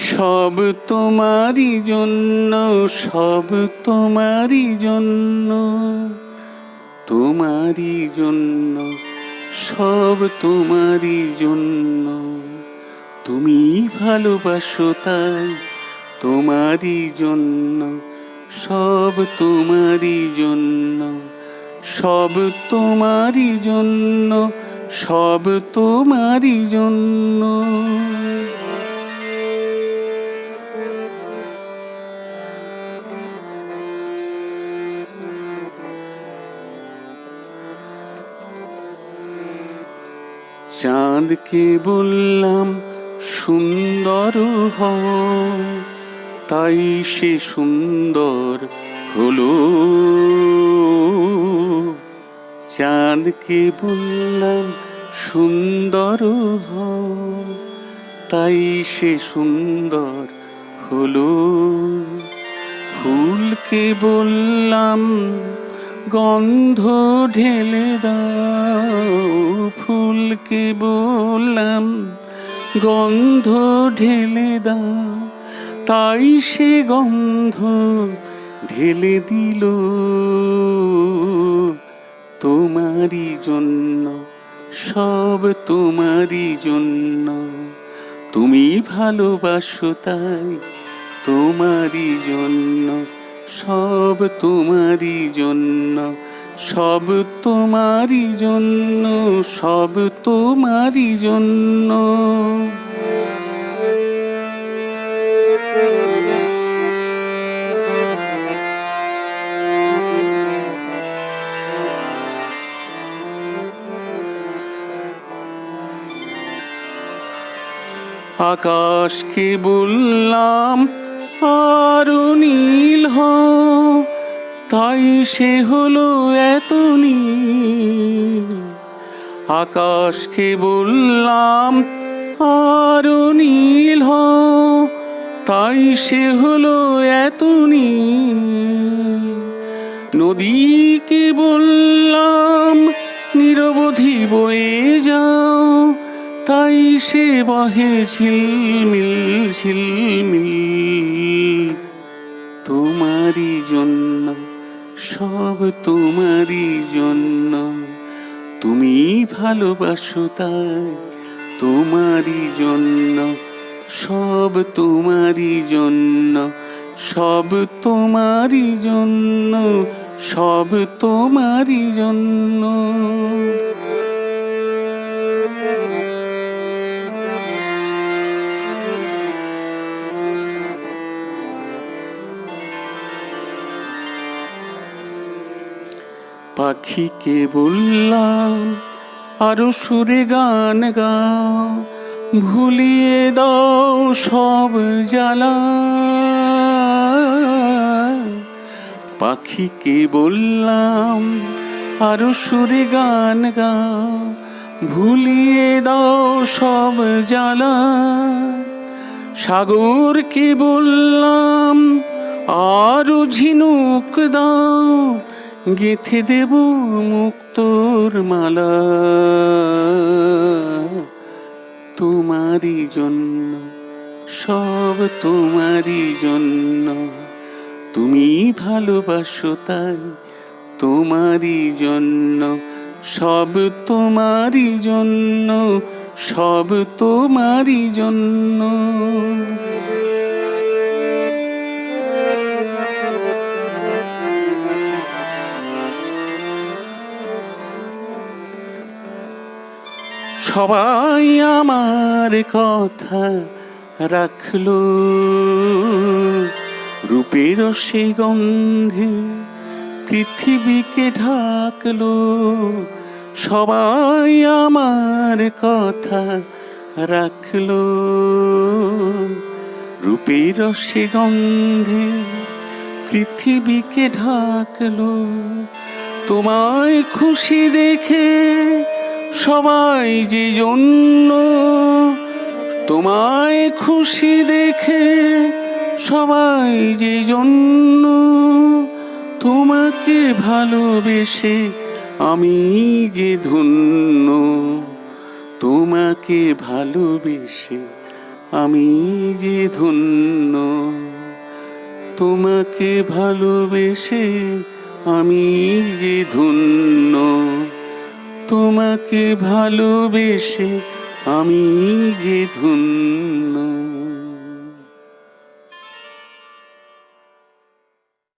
সব তোমারই জন্য, সব তোমারই জন্য, তোমারই জন্য, সব তোমারই জন্য। তুমি ভালোবাসো তাই তোমারই জন্য, সব তোমারই জন্য, সব তোমারই জন্য, সব তোমারই জন্য। চাঁদকে বললাম সুন্দর হও, তাই সে সুন্দর হলো। চাঁদকে বললাম সুন্দর হও, তাই সে সুন্দর হলো। ফুলকে বললাম গন্ধ ঢেলে দাও, ফুলকে বললাম গন্ধ ঢেলে দাও, তাই সে গন্ধ ঢেলে দিল। তোমারই জন্য, সব তোমারই জন্য, তুমি ভালোবাসো তাই তোমারই জন্য, সব তোমারই জন্য, সব তোমারই জন্য, সব তোমারই জন্য। আকাশকে বললাম আরো নীল হও, তাই সে হলো এত নীল। আকাশকে বললাম আরো নীল হও, তাই সে হলো এত নীল। নদীকে বললাম নিরবধি বয়ে যাও, তাই সে বহে ঝিলমিল ঝিলমিল। তোমারই জন্য, সব তোমারই জন্য, তুমি ভালোবাসো তাই তোমারই জন্য, সব তোমারই জন্য, সব তোমারই জন্য, সব তোমারই জন্য। পাখিকে বললাম আরো সুরে গান গাও, ভুলিয়ে দাও সব জ্বালা। পাখিকে বললাম আরো সুরে গান গাও, ভুলিয়ে দাও সব জ্বালা। সাগরকে বললাম আরো ঝিনুক দাও, গেঁথে দেব মুক্তোর মালা। তোমারই জন্য, সব তোমারই জন্য, তুমি ভালোবাসো তাই তোমারই জন্য, সব তোমারই জন্য, সব তোমারই জন্য। সবাই আমার কথা রাখলো, রূপের সে গন্ধে পৃথিবীকে ঢাকলো। সবাই আমার কথা রাখলো, রূপের সে গন্ধে পৃথিবীকে ঢাকলো। তোমায় খুশি দেখে সবাই যে জন্য, তোমায় খুশি দেখে সবাই যে জন্য, তোমাকে ভালোবেসে আমি যে ধন্য। তোমাকে ভালোবেসে আমি যে ধন্য। তোমাকে ভালোবেসে আমি যে ধন্য। তোমাকে ভালোবেসে আমি যে ধন্য।